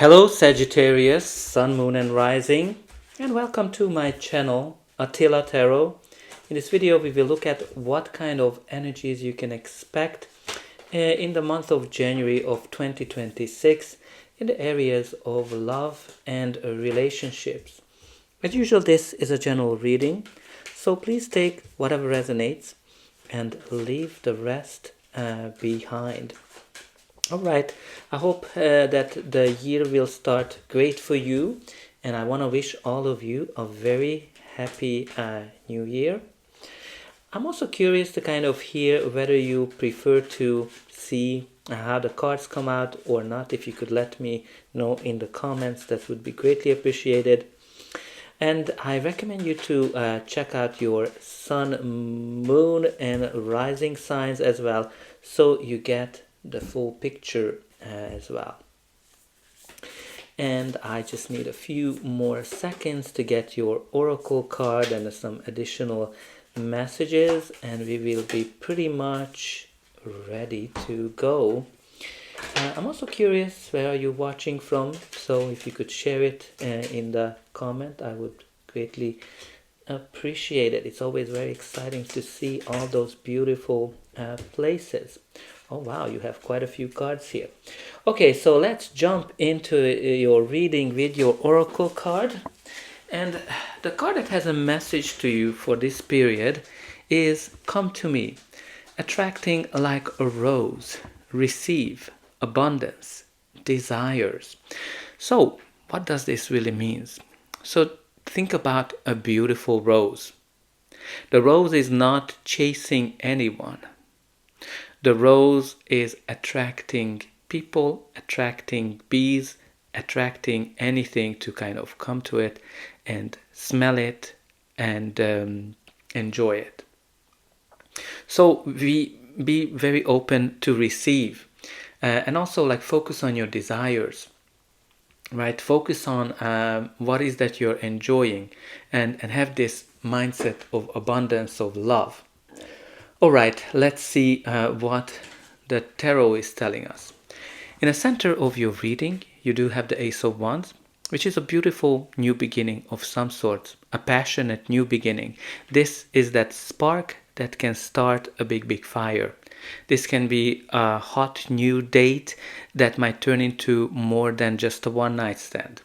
Hello Sagittarius, Sun, Moon and Rising, and welcome to my channel Attila Tarot. In this video we will look at what kind of energies you can expect in the month of January of 2026 in the areas of love and relationships. As usual, this is a general reading, so please take whatever resonates and leave the rest behind. All right, I hope that the year will start great for you, and I want to wish all of you a very happy new year. I'm also curious to kind of hear whether you prefer to see how the cards come out or not. If you could let me know in the comments, that would be greatly appreciated. And I recommend you to check out your sun, moon and rising signs as well, so you get the full picture as well. And I just need a few more seconds to get your oracle card and some additional messages, and we will be pretty much ready to go. I'm also curious, where are you watching from? So if you could share it in the comment, I would greatly appreciate it. It's always very exciting to see all those beautiful places. Oh wow, you have quite a few cards here. Okay, so let's jump into your reading with your oracle card. And the card that has a message to you for this period is "Come to me, attracting like a rose, receive abundance, desires." So what does this really mean? So think about a beautiful rose. The rose is not chasing anyone. The rose is attracting people, attracting bees, attracting anything to kind of come to it and smell it and enjoy it. So we be very open to receive and also like focus on your desires, right? Focus on what is that you're enjoying and have this mindset of abundance, of love. All right, let's see what the tarot is telling us. In the center of your reading, you do have the Ace of Wands, which is a beautiful new beginning of some sort, a passionate new beginning. This is that spark that can start a big fire. This can be a hot new date that might turn into more than just a one-night stand.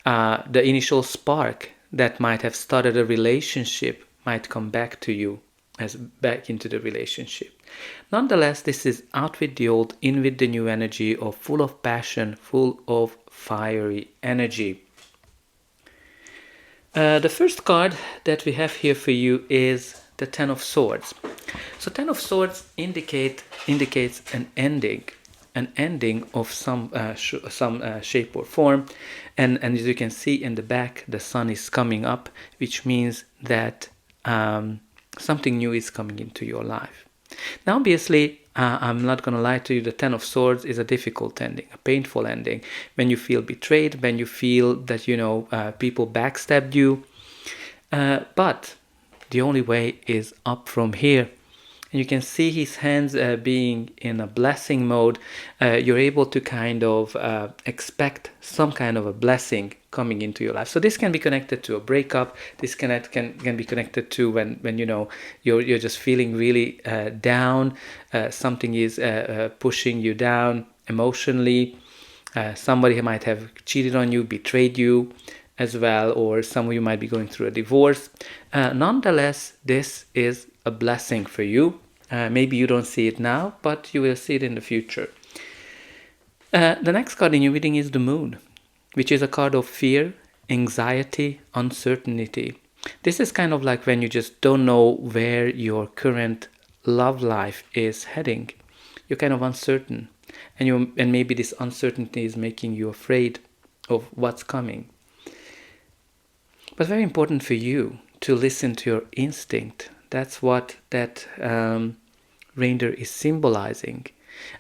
The initial spark that might have started a relationship might come back to you, as back into the relationship. Nonetheless, this is out with the old, in with the new energy of full of passion, full of fiery energy. The first card that we have here for you is the Ten of Swords. So Ten of Swords indicates an ending of some shape or form, and as you can see in the back, the sun is coming up, which means that something new is coming into your life. Now, obviously, I'm not going to lie to you, the Ten of Swords is a difficult ending, a painful ending, when you feel betrayed, when you feel that, people backstabbed you. But the only way is up from here. And you can see his hands being in a blessing mode. You're able to kind of expect some kind of a blessing coming into your life. So this can be connected to a breakup. This can be connected to when you're just feeling really down. Something is pushing you down emotionally. Somebody might have cheated on you, betrayed you as well, or some of you might be going through a divorce. Nonetheless, this is a blessing for you. Maybe you don't see it now, but you will see it in the future. The next card in your reading is the Moon, which is a card of fear, anxiety, uncertainty. This is kind of like when you just don't know where your current love life is heading. You're kind of uncertain, and maybe this uncertainty is making you afraid of what's coming. But very important for you to listen to your instinct. That's what that reindeer is symbolizing.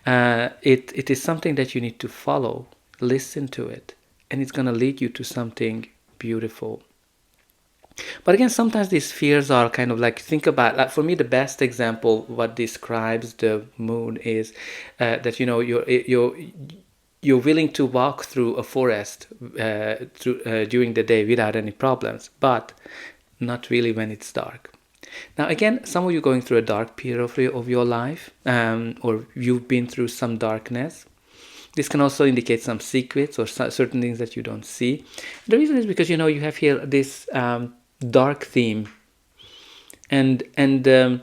It is something that you need to follow. Listen to it, and it's going to lead you to something beautiful. But again, sometimes these fears are kind of like, think about, like for me, the best you you're willing to walk through a forest during the day without any problems, but not really when it's dark. Now again, some of you going through a dark period of your life, or you've been through some darkness. This can also indicate some secrets or certain things that you don't see. The reason is because, you have here this dark theme, and the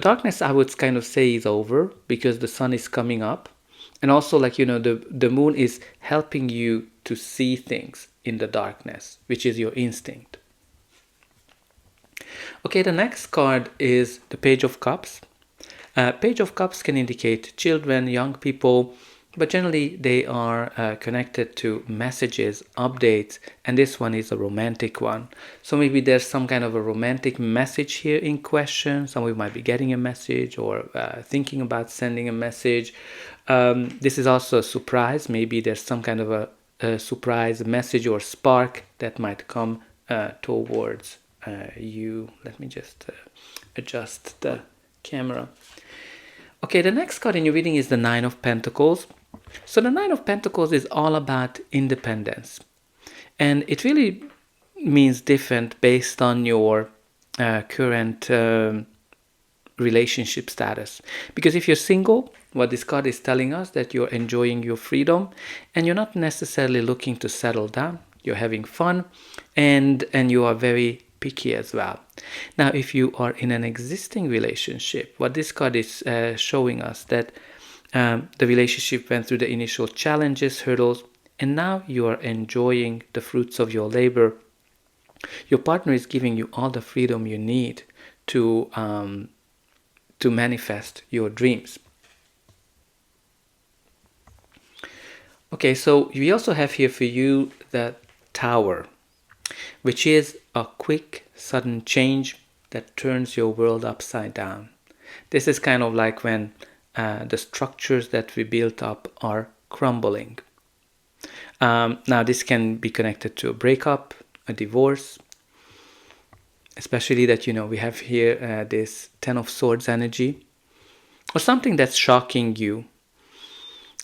darkness, I would kind of say, is over because the sun is coming up, and also the moon is helping you to see things in the darkness, which is your instinct. Okay, the next card is the Page of Cups. Page of Cups can indicate children, young people, but generally they are connected to messages, updates, and this one is a romantic one. So maybe there's some kind of a romantic message here in question. Some of you might be getting a message or thinking about sending a message. This is also a surprise. Maybe there's some kind of a surprise message or spark that might come towards you. Let me just adjust the camera. Okay, the next card in your reading is the Nine of Pentacles. So the Nine of Pentacles is all about independence. And it really means different based on your current relationship status. Because if you're single, what this card is telling us, that you're enjoying your freedom and you're not necessarily looking to settle down. You're having fun and you are very picky as well. Now, if you are in an existing relationship, what this card is showing us, that the relationship went through the initial challenges, hurdles, and now you are enjoying the fruits of your labor. Your partner is giving you all the freedom you need to manifest your dreams. Okay, so we also have here for you the Tower, which is a quick, sudden change that turns your world upside down. This is kind of like when the structures that we built up are crumbling. Now, this can be connected to a breakup, a divorce, especially that, we have here this Ten of Swords energy, or something that's shocking you.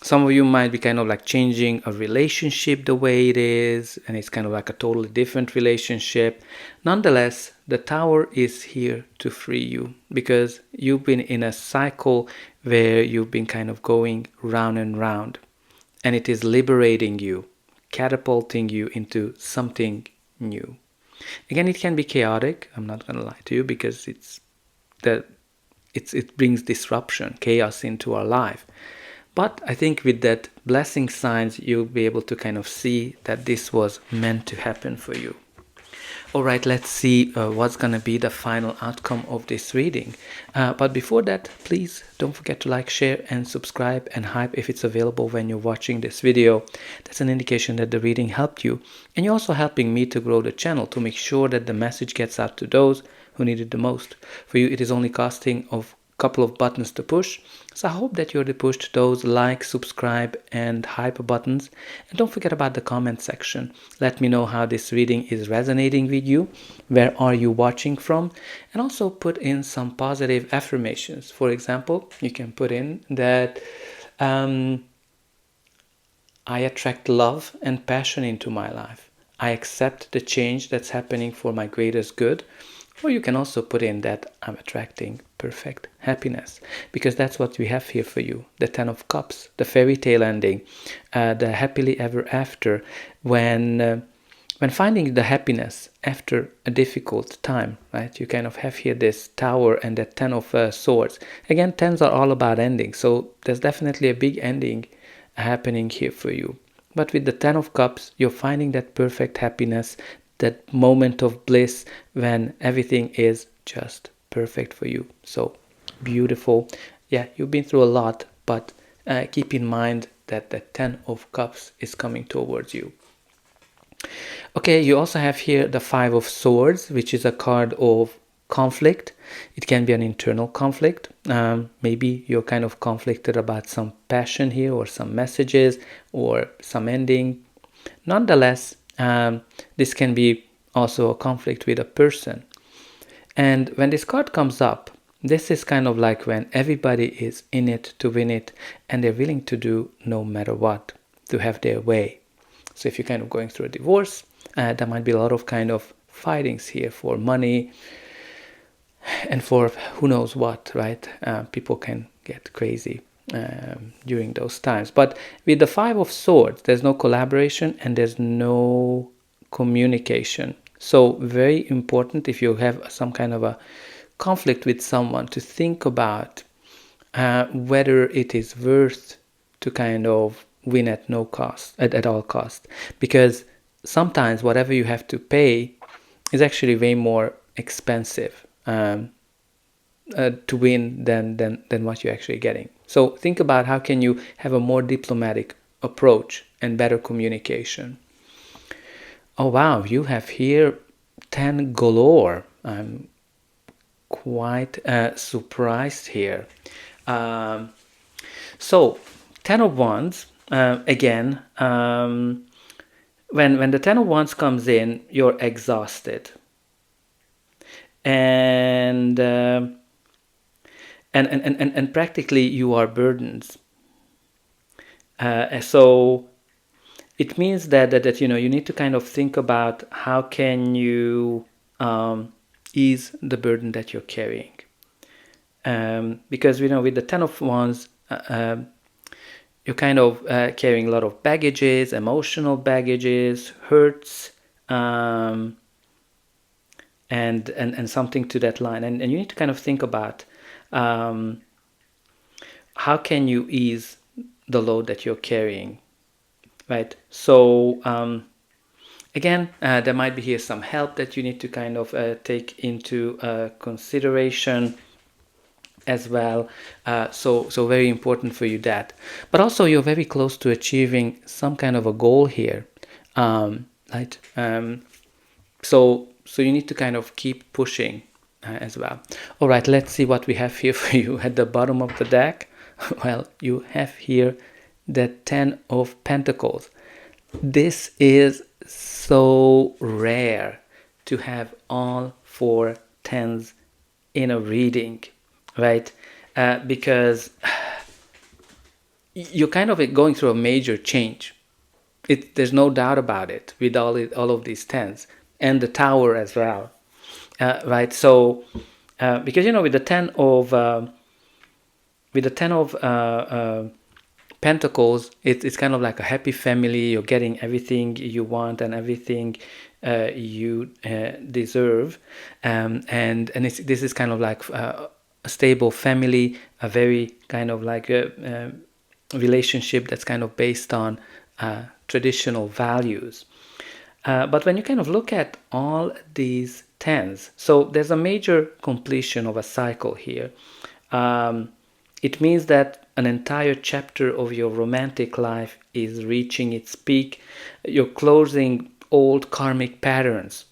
Some of you might be kind of like changing a relationship the way it is, and it's kind of like a totally different relationship. Nonetheless, the Tower is here to free you, because you've been in a cycle where you've been kind of going round and round, and it is liberating you, catapulting you into something new. Again, it can be chaotic. I'm not going to lie to you, because it brings disruption, chaos into our life. But I think with that blessing signs, you'll be able to kind of see that this was meant to happen for you. All right, let's see what's going to be the final outcome of this reading. But before that, please don't forget to like, share, and subscribe, and hype if it's available when you're watching this video. That's an indication that the reading helped you. And you're also helping me to grow the channel, to make sure that the message gets out to those who need it the most. For you, it is only costing of couple of buttons to push, so I hope that you already pushed those like, subscribe, and hype buttons. And don't forget about the comment section. Let me know how this reading is resonating with you, where are you watching from, and also put in some positive affirmations. For example, you can put in that I attract love and passion into my life. I accept the change that's happening for my greatest good. Or you can also put in that I'm attracting perfect happiness, because that's what we have here for you. The Ten of Cups, the fairy tale ending, the happily ever after, when finding the happiness after a difficult time, right? You kind of have here this Tower and the Ten of Swords. Again, tens are all about endings, so there's definitely a big ending happening here for you. But with the Ten of Cups, you're finding that perfect happiness, that moment of bliss when everything is just perfect for you. So beautiful. Yeah, you've been through a lot, but keep in mind that the Ten of Cups is coming towards you. Okay, you also have here the Five of Swords, which is a card of conflict. It can be an internal conflict. Maybe you're kind of conflicted about some passion here, or some messages, or some ending. Nonetheless, this can be also a conflict with a person. And when this card comes up, this is kind of like when everybody is in it to win it, and they're willing to do no matter what. to have their way. So if you're kind of going through a divorce, there might be a lot of kind of fightings here for money and for who knows what, right? People can get crazy during those times. But with the Five of Swords, there's no collaboration and there's no communication. So very important if you have some kind of a conflict with someone to think about whether it is worth to kind of win at no cost, at all cost. Because sometimes whatever you have to pay is actually way more expensive to win than what you're actually getting. So think about how can you have a more diplomatic approach and better communication. Oh wow, you have here 10 galore. I'm quite surprised here. So 10 of Wands, again, when the 10 of Wands comes in, you're exhausted. And practically you are burdened. So it means that you know you need to kind of think about how can you ease the burden that you're carrying. Because you know with the 10 of Wands, you're kind of carrying a lot of baggages, emotional baggages, hurts, and something to that line. And you need to kind of think about how can you ease the load that you're carrying, right? So again, there might be here some help that you need to kind of take into consideration as well. So very important for you that. But also you're very close to achieving some kind of a goal here, right? So you need to kind of keep pushing as well. All right, let's see what we have here for you at the bottom of the deck. Well, you have here the 10 of Pentacles. This is so rare to have all 4 tens in a reading, right? Because you're kind of going through a major change. There's no doubt about it with all of these tens and the Tower as well, right? So because you know with the 10 of Pentacles, it's kind of like a happy family. You're getting everything you want and everything you deserve, and this is kind of like a stable family, a very kind of like a relationship that's kind of based on traditional values. But when you kind of look at all these tens, so there's a major completion of a cycle here. It means that an entire chapter of your romantic life is reaching its peak. You're closing old karmic patterns,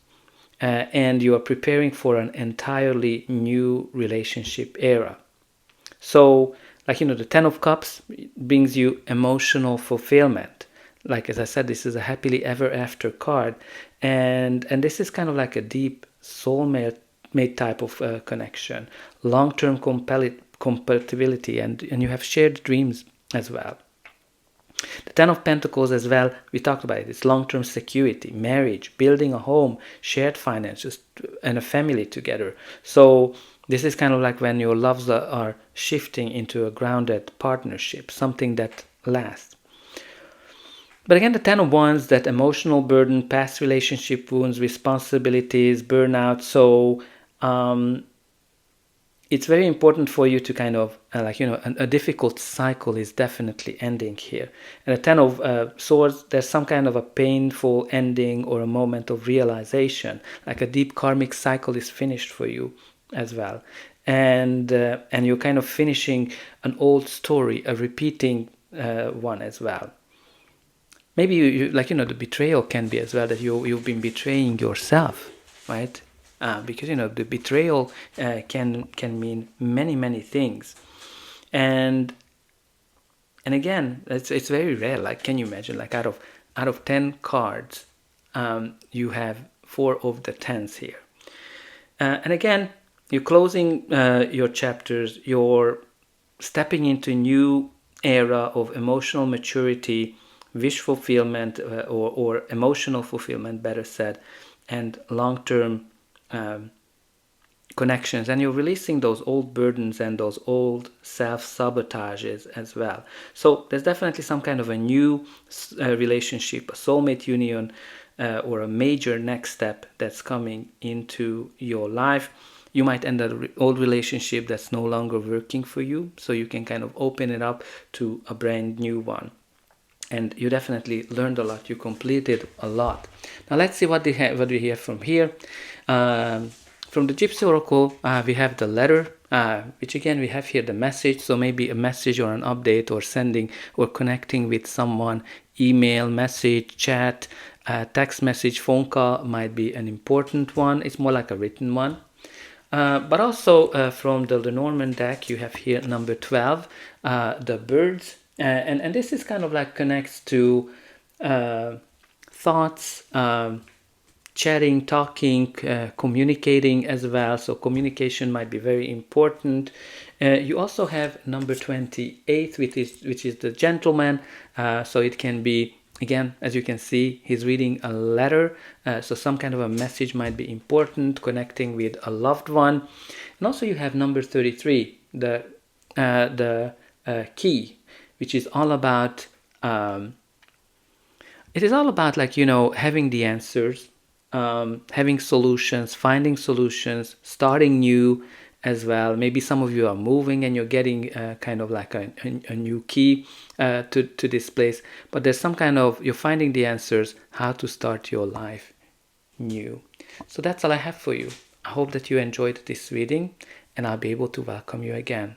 and you are preparing for an entirely new relationship era. So, like, you know, the 10 of Cups brings you emotional fulfillment. Like, as I said, this is a happily ever after card. And this is kind of like a deep soulmate type of connection, long-term compatibility, and you have shared dreams as well. The 10 of Pentacles as well, we talked about it. It's long-term security, marriage, building a home, shared finances, and a family together. So this is kind of like when your loves are shifting into a grounded partnership, something that lasts. But again, the 10 of Wands, that emotional burden, past relationship wounds, responsibilities, burnout. So it's very important for you to kind of, a difficult cycle is definitely ending here. And the 10 of Swords, there's some kind of a painful ending or a moment of realization, like a deep karmic cycle is finished for you as well. And you're kind of finishing an old story, a repeating one as well. Maybe you the betrayal can be as well, that you've been betraying yourself, right? Because the betrayal can mean many things, and again it's very rare. Like, can you imagine, like out of 10 cards, you have 4 of the 10s here, and again you're closing your chapters. You're stepping into a new era of emotional maturity, wish fulfillment or emotional fulfillment, better said, and long-term connections, and you're releasing those old burdens and those old self-sabotages as well. So there's definitely some kind of a new relationship, a soulmate union, or a major next step that's coming into your life. You might end an old relationship that's no longer working for you, so you can kind of open it up to a brand new one. And you definitely learned a lot. You completed a lot. Now let's see what we have from here. From the Gypsy Oracle, we have the letter, which again we have here the message. So maybe a message or an update or sending or connecting with someone. Email, message, chat, text message, phone call might be an important one. It's more like a written one. But also from the Lenormand deck, you have here number 12, the birds. And this is kind of like connects to thoughts, chatting, talking, communicating as well. So communication might be very important. You also have number 28, which is the gentleman. So it can be, again, as you can see, he's reading a letter. So some kind of a message might be important, connecting with a loved one. And also you have number 33, the key, which is all about, it is all about, like, having the answers, having solutions, finding solutions, starting new as well. Maybe some of you are moving and you're getting kind of like a new key to this place, but there's some kind of, you're finding the answers, how to start your life new. So that's all I have for you. I hope that you enjoyed this reading, and I'll be able to welcome you again.